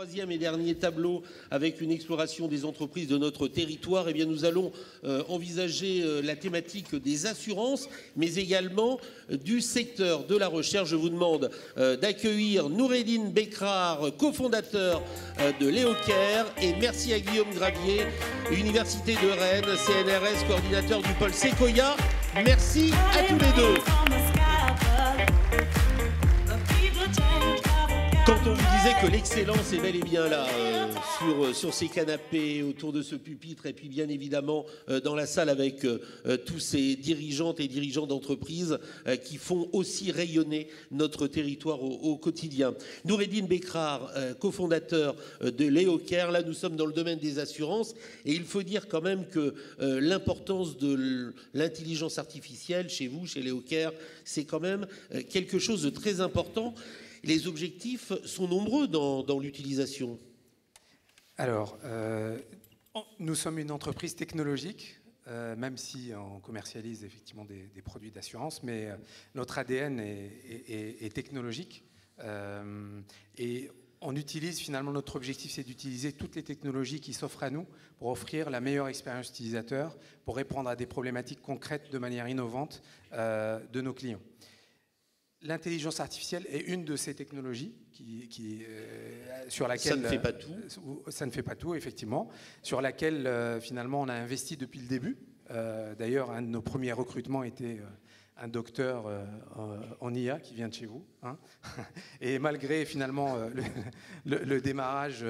troisième et dernier tableau avec une exploration des entreprises de notre territoire, eh bien nous allons envisager la thématique des assurances, mais également du secteur de la recherche. Je vous demande d'accueillir Noureddine Bekrar, cofondateur de Léocare, et merci à Guillaume Gravier, Université de Rennes, CNRS, coordinateur du pôle Sequoia. Merci à tous les deux. Quand on vous disait que l'excellence est bel et bien là, sur ces canapés, autour de ce pupitre, et puis bien évidemment dans la salle avec tous ces dirigeantes et dirigeants d'entreprises qui font aussi rayonner notre territoire au quotidien. Noureddine Bekrar, cofondateur de Léocare, là nous sommes dans le domaine des assurances, et il faut dire quand même que l'importance de l'intelligence artificielle chez vous, chez Léocare, c'est quand même quelque chose de très important. Les objectifs sont nombreux dans l'utilisation. Alors, nous sommes une entreprise technologique, même si on commercialise effectivement des produits d'assurance, mais notre ADN est technologique. Et on utilise finalement, notre objectif, c'est d'utiliser toutes les technologies qui s'offrent à nous pour offrir la meilleure expérience utilisateur, pour répondre à des problématiques concrètes de manière innovante de nos clients. L'intelligence artificielle est une de ces technologies sur laquelle... Ça ne fait pas tout. Ça ne fait pas tout, effectivement. Sur laquelle, finalement, on a investi depuis le début. D'ailleurs, un de nos premiers recrutements était un docteur en IA qui vient de chez vous. Hein. Et malgré, finalement, le démarrage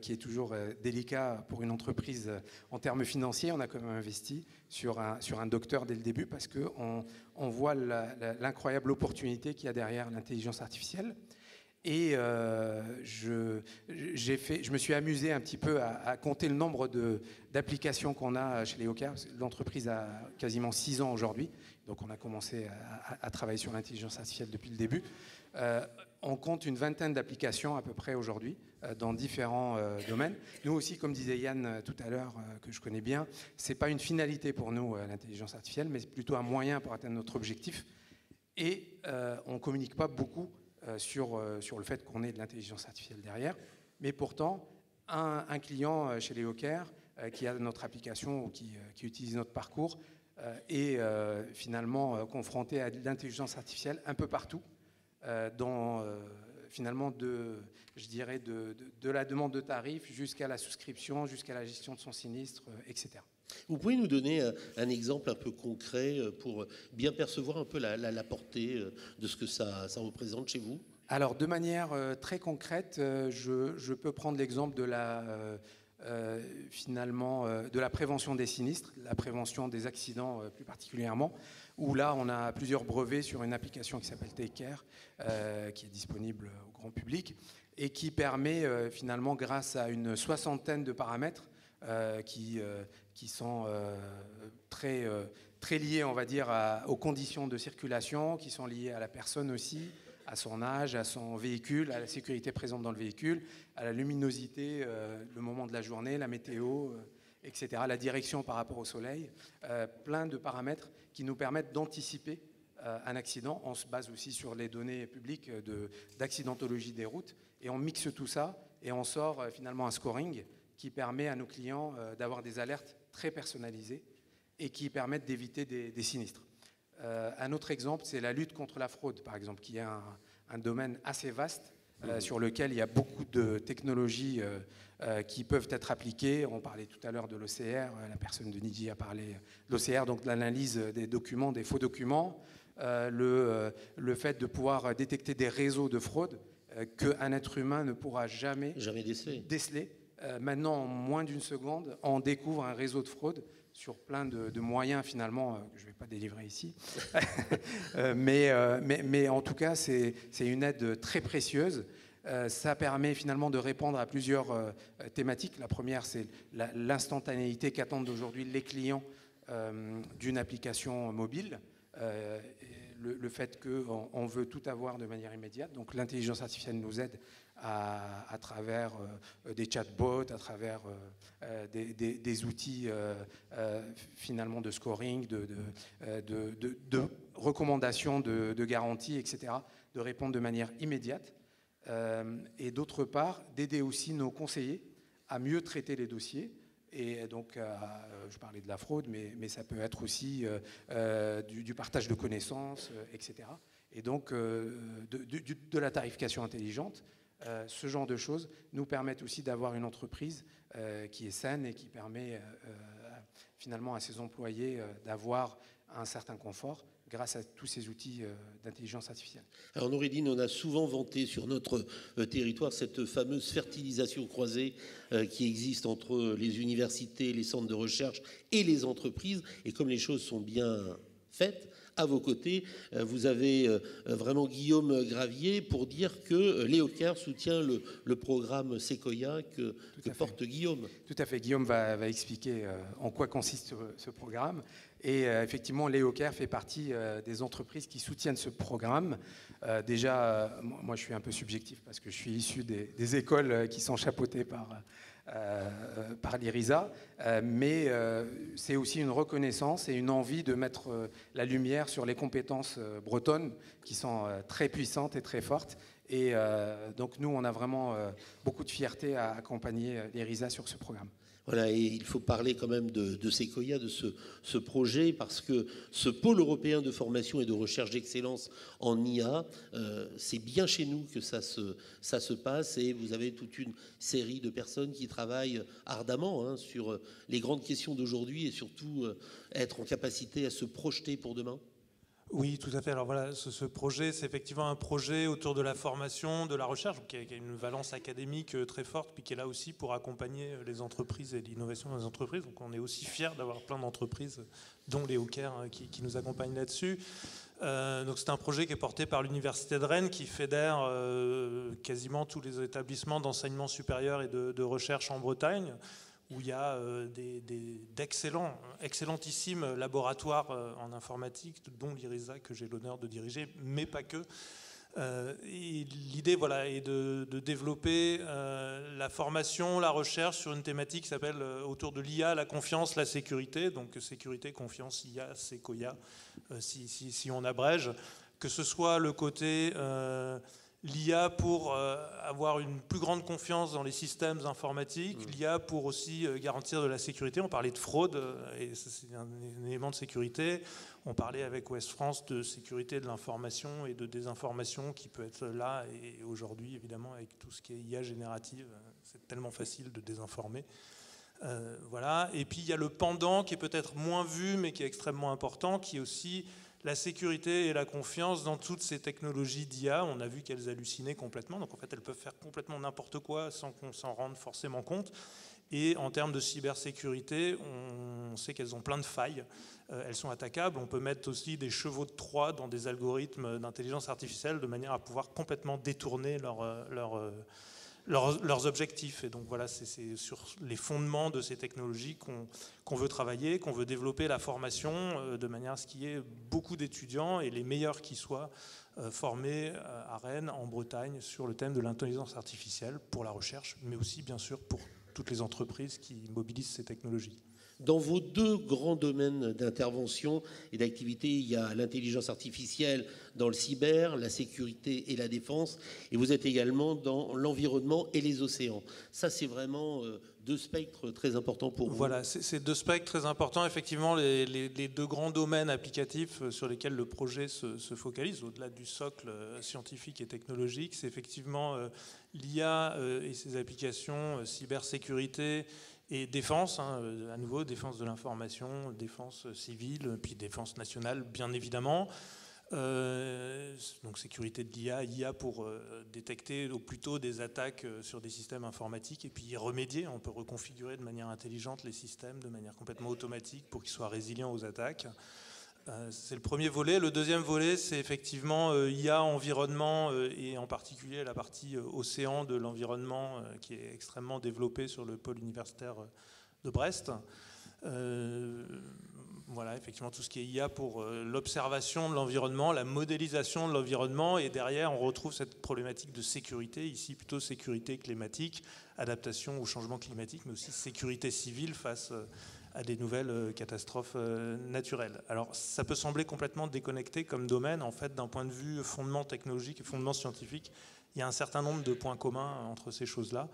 qui est toujours délicat pour une entreprise en termes financiers, on a quand même investi sur un docteur dès le début parce qu'on voit l'incroyable opportunité qu'il y a derrière l'intelligence artificielle. Et je me suis amusé un petit peu à compter le nombre d'applications qu'on a chez Léocare. L'entreprise a quasiment 6 ans aujourd'hui, donc on a commencé à travailler sur l'intelligence artificielle depuis le début. On compte une vingtaine d'applications à peu près aujourd'hui dans différents domaines. Nous aussi, comme disait Yann tout à l'heure, que je connais bien, ce n'est pas une finalité pour nous, l'intelligence artificielle, mais c'est plutôt un moyen pour atteindre notre objectif. Et on ne communique pas beaucoup sur le fait qu'on ait de l'intelligence artificielle derrière. Mais pourtant, un client chez Léocare qui a notre application ou qui utilise notre parcours est finalement confronté à de l'intelligence artificielle un peu partout, finalement je dirais de la demande de tarifs jusqu'à la souscription, jusqu'à la gestion de son sinistre, etc. Vous pouvez nous donner un exemple un peu concret pour bien percevoir un peu la portée de ce que ça représente chez vous? Alors, de manière très concrète, je peux prendre l'exemple de de la prévention des sinistres, la prévention des accidents plus particulièrement, où là, on a plusieurs brevets sur une application qui s'appelle Take Care, qui est disponible au grand public, et qui permet finalement, grâce à une soixantaine de paramètres, qui sont très liés, on va dire, aux conditions de circulation, qui sont liés à la personne aussi, à son âge, à son véhicule, à la sécurité présente dans le véhicule, à la luminosité, le moment de la journée, la météo, etc., la direction par rapport au soleil, plein de paramètres qui nous permettent d'anticiper un accident. On se base aussi sur les données publiques d'accidentologie des routes, et on mixe tout ça, et on sort finalement un scoring qui permet à nos clients d'avoir des alertes très personnalisées et qui permettent d'éviter des sinistres. Un autre exemple, c'est la lutte contre la fraude, par exemple, qui est un domaine assez vaste sur lequel il y a beaucoup de technologies qui peuvent être appliquées. On parlait tout à l'heure de l'OCR, la personne de Nidji a parlé de l'OCR, donc de l'analyse des documents, des faux documents, le fait de pouvoir détecter des réseaux de fraude qu'un être humain ne pourra jamais déceler. Maintenant, en moins d'une seconde, on découvre un réseau de fraude sur plein de moyens, finalement, que je ne vais pas délivrer ici. mais en tout cas, c'est une aide très précieuse. Ça permet finalement de répondre à plusieurs thématiques. La première, c'est l'instantanéité qu'attendent aujourd'hui les clients d'une application mobile. Le fait qu'on veut tout avoir de manière immédiate. Donc l'intelligence artificielle nous aide à travers des chatbots, à travers des outils finalement de scoring, de recommandations, de garanties, etc., de répondre de manière immédiate. et d'autre part, d'aider aussi nos conseillers à mieux traiter les dossiers. Et donc, je parlais de la fraude, mais ça peut être aussi du partage de connaissances, etc. Et donc, de la tarification intelligente. Ce genre de choses nous permettent aussi d'avoir une entreprise qui est saine et qui permet finalement à ses employés d'avoir un certain confort grâce à tous ces outils d'intelligence artificielle. Alors Noureddine, on a souvent vanté sur notre territoire cette fameuse fertilisation croisée qui existe entre les universités, les centres de recherche et les entreprises. Et comme les choses sont bien faites, à vos côtés, vous avez vraiment Guillaume Gravier pour dire que Léocare soutient le programme Sequoia que porte Guillaume. Tout à fait. Guillaume va expliquer en quoi consiste ce programme. Et effectivement, Léocare fait partie des entreprises qui soutiennent ce programme. Déjà, moi, je suis un peu subjectif parce que je suis issu des écoles qui sont chapeautées par l'IRISA, mais c'est aussi une reconnaissance et une envie de mettre la lumière sur les compétences bretonnes qui sont très puissantes et très fortes. Et donc nous, on a vraiment beaucoup de fierté à accompagner l'IRISA sur ce programme. Voilà, et il faut parler quand même de Sequoia, de ce projet, parce que ce pôle européen de formation et de recherche d'excellence en IA, c'est bien chez nous que ça se passe, et vous avez toute une série de personnes qui travaillent ardemment sur les grandes questions d'aujourd'hui et surtout être en capacité à se projeter pour demain. Oui, tout à fait. Alors voilà, ce projet, c'est effectivement un projet autour de la formation, de la recherche, qui a une valence académique très forte, puis qui est là aussi pour accompagner les entreprises et l'innovation dans les entreprises. Donc on est aussi fiers d'avoir plein d'entreprises, dont Léocare, qui nous accompagnent là-dessus. Donc c'est un projet qui est porté par l'Université de Rennes, qui fédère quasiment tous les établissements d'enseignement supérieur et de recherche en Bretagne, où il y a d'excellentissimes laboratoires en informatique, dont l'IRISA que j'ai l'honneur de diriger, mais pas que. Et l'idée est de développer la formation, la recherche sur une thématique qui s'appelle autour de l'IA, la confiance, la sécurité. Donc sécurité, confiance, IA, Sequoia, si on abrège. Que ce soit le côté l'IA pour avoir une plus grande confiance dans les systèmes informatiques, l'IA pour aussi garantir de la sécurité. On parlait de fraude, et c'est un élément de sécurité. On parlait avec Ouest France de sécurité de l'information et de désinformation qui peut être là. Et aujourd'hui, évidemment, avec tout ce qui est IA générative, c'est tellement facile de désinformer. Voilà. Et puis, il y a le pendant qui est peut-être moins vu, mais qui est extrêmement important, qui est aussi la sécurité et la confiance dans toutes ces technologies d'IA. On a vu qu'elles hallucinaient complètement. Donc, en fait, elles peuvent faire complètement n'importe quoi sans qu'on s'en rende forcément compte. Et en termes de cybersécurité, on sait qu'elles ont plein de failles. Elles sont attaquables. On peut mettre aussi des chevaux de Troie dans des algorithmes d'intelligence artificielle de manière à pouvoir complètement détourner leurs objectifs. Et donc voilà, c'est sur les fondements de ces technologies qu'on veut travailler, qu'on veut développer la formation de manière à ce qu'il y ait beaucoup d'étudiants et les meilleurs qui soient formés à Rennes, en Bretagne, sur le thème de l'intelligence artificielle pour la recherche, mais aussi bien sûr pour toutes les entreprises qui mobilisent ces technologies. Dans vos deux grands domaines d'intervention et d'activité, il y a l'intelligence artificielle dans le cyber, la sécurité et la défense, et vous êtes également dans l'environnement et les océans. Ça, c'est vraiment deux spectres très importants pour vous. Voilà, c'est deux spectres très importants. Effectivement, les deux grands domaines applicatifs sur lesquels le projet se focalise, au-delà du socle scientifique et technologique, c'est effectivement l'IA et ses applications, cybersécururité et défense, à nouveau, défense de l'information, défense civile, puis défense nationale, bien évidemment. Donc sécurité de l'IA, IA pour détecter au plus tôt des attaques sur des systèmes informatiques et puis y remédier. On peut reconfigurer de manière intelligente les systèmes de manière complètement automatique pour qu'ils soient résilients aux attaques. C'est le premier volet. Le deuxième volet, c'est effectivement IA, environnement et en particulier la partie océan de l'environnement qui est extrêmement développée sur le pôle universitaire de Brest. Voilà, effectivement, tout ce qui est IA pour l'observation de l'environnement, la modélisation de l'environnement, et derrière, on retrouve cette problématique de sécurité, ici plutôt sécurité climatique, adaptation au changement climatique, mais aussi sécurité civile face à des nouvelles catastrophes naturelles. Alors, ça peut sembler complètement déconnecté comme domaine. En fait, d'un point de vue fondement technologique et fondement scientifique, il y a un certain nombre de points communs entre ces choses-là.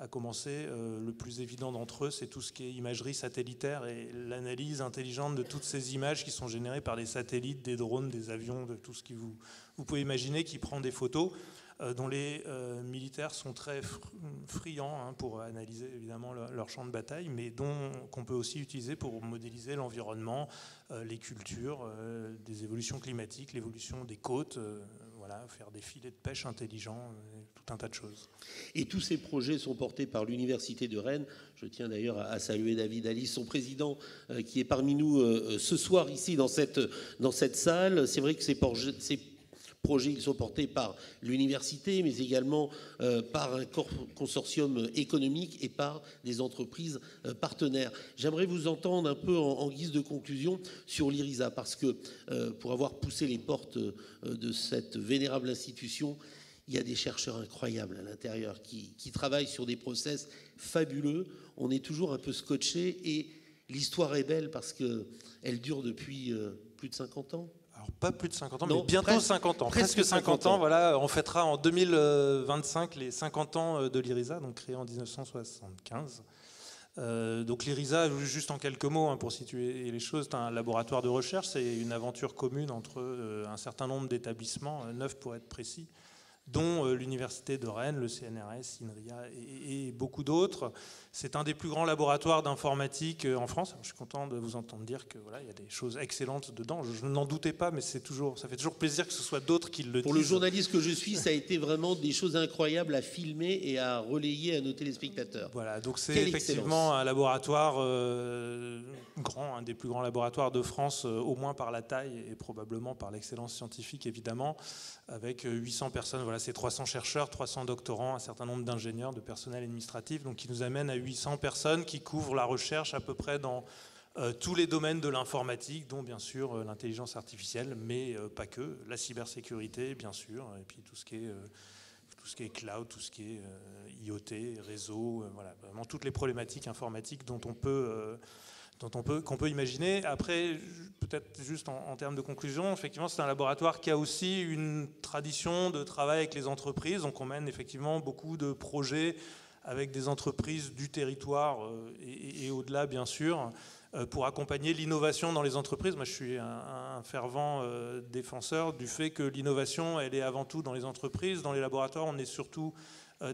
À commencer, le plus évident d'entre eux, c'est tout ce qui est imagerie satellitaire et l'analyse intelligente de toutes ces images qui sont générées par des satellites, des drones, des avions, de tout ce que vous pouvez imaginer qui prend des photos, dont les militaires sont très friands pour analyser évidemment leur champ de bataille, mais qu'on peut aussi utiliser pour modéliser l'environnement, les cultures, des évolutions climatiques, l'évolution des côtes, voilà, faire des filets de pêche intelligents, tout un tas de choses. Et tous ces projets sont portés par l'Université de Rennes. Je tiens d'ailleurs à saluer David Alice, son président, qui est parmi nous ce soir ici dans cette salle. C'est vrai que ces projets, ils sont portés par l'université, mais également par un consortium économique et par des entreprises partenaires. J'aimerais vous entendre un peu en guise de conclusion sur l'IRISA, parce que pour avoir poussé les portes de cette vénérable institution, il y a des chercheurs incroyables à l'intérieur qui travaillent sur des process fabuleux. On est toujours un peu scotché et l'histoire est belle parce qu'elle dure depuis plus de 50 ans. Alors, pas plus de 50 ans, non, mais bientôt 50 ans. Presque 50 ans. Voilà, on fêtera en 2025 les 50 ans de l'IRISA, donc créé en 1975. Donc l'IRISA, juste en quelques mots pour situer les choses, c'est un laboratoire de recherche, c'est une aventure commune entre un certain nombre d'établissements, 9 pour être précis, dont l'Université de Rennes, le CNRS, INRIA et beaucoup d'autres. C'est un des plus grands laboratoires d'informatique en France. Je suis content de vous entendre dire que voilà, il y a des choses excellentes dedans. Je n'en doutais pas, mais ça fait toujours plaisir que ce soit d'autres qui le disent. Pour le journaliste que je suis, ça a été vraiment des choses incroyables à filmer et à relayer à nos téléspectateurs. Voilà, donc c'est effectivement un laboratoire grand, un des plus grands laboratoires de France, au moins par la taille et probablement par l'excellence scientifique, évidemment, avec 800 personnes. Voilà, c'est 300 chercheurs, 300 doctorants, un certain nombre d'ingénieurs, de personnel administratif, donc qui nous amène à 800 personnes qui couvrent la recherche à peu près dans tous les domaines de l'informatique, dont bien sûr l'intelligence artificielle, mais pas que, la cybersécurité bien sûr, et puis tout ce qui est cloud, tout ce qui est IoT, réseau, voilà, vraiment toutes les problématiques informatiques qu'on peut imaginer. Après, peut-être juste en termes de conclusion, effectivement, c'est un laboratoire qui a aussi une tradition de travail avec les entreprises. Donc, on mène effectivement beaucoup de projets avec des entreprises du territoire et au-delà, bien sûr, pour accompagner l'innovation dans les entreprises. Moi, je suis un fervent défenseur du fait que l'innovation, elle est avant tout dans les entreprises. Dans les laboratoires, on est surtout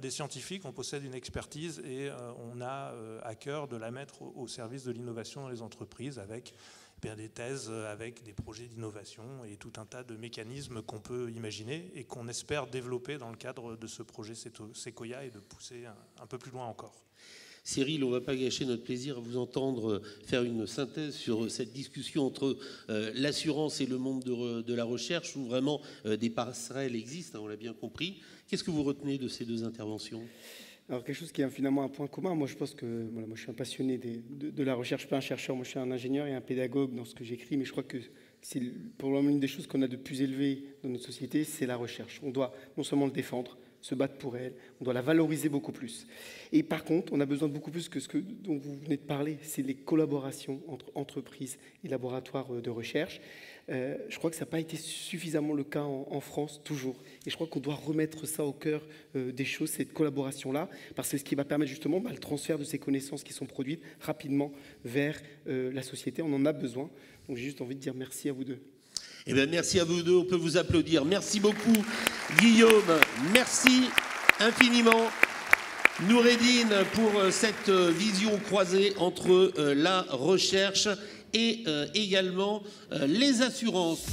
des scientifiques, on possède une expertise et on a à cœur de la mettre au service de l'innovation dans les entreprises avec des thèses, avec des projets d'innovation et tout un tas de mécanismes qu'on peut imaginer et qu'on espère développer dans le cadre de ce projet Sequoia et de pousser un peu plus loin encore. Cyril, on ne va pas gâcher notre plaisir à vous entendre faire une synthèse sur cette discussion entre l'assurance et le monde de la recherche, où vraiment des passerelles existent, on l'a bien compris. Qu'est-ce que vous retenez de ces deux interventions ? Alors, quelque chose qui est finalement un point commun. Moi, je pense que voilà, moi, je suis un passionné de la recherche, pas un chercheur. Moi, je suis un ingénieur et un pédagogue dans ce que j'écris, mais je crois que c'est probablement une des choses qu'on a de plus élevées dans notre société, c'est la recherche. On doit non seulement le défendre, se battre pour elle, on doit la valoriser beaucoup plus. Et par contre, on a besoin de beaucoup plus que ce dont vous venez de parler, c'est les collaborations entre entreprises et laboratoires de recherche. Je crois que ça n'a pas été suffisamment le cas en France, toujours. Et je crois qu'on doit remettre ça au cœur des choses, cette collaboration-là, parce que c'est ce qui va permettre justement le transfert de ces connaissances qui sont produites rapidement vers la société. On en a besoin. Donc j'ai juste envie de dire merci à vous deux. Eh bien, merci à vous deux, on peut vous applaudir. Merci beaucoup, Guillaume. Merci infiniment, Noureddine, pour cette vision croisée entre la recherche et également les assurances.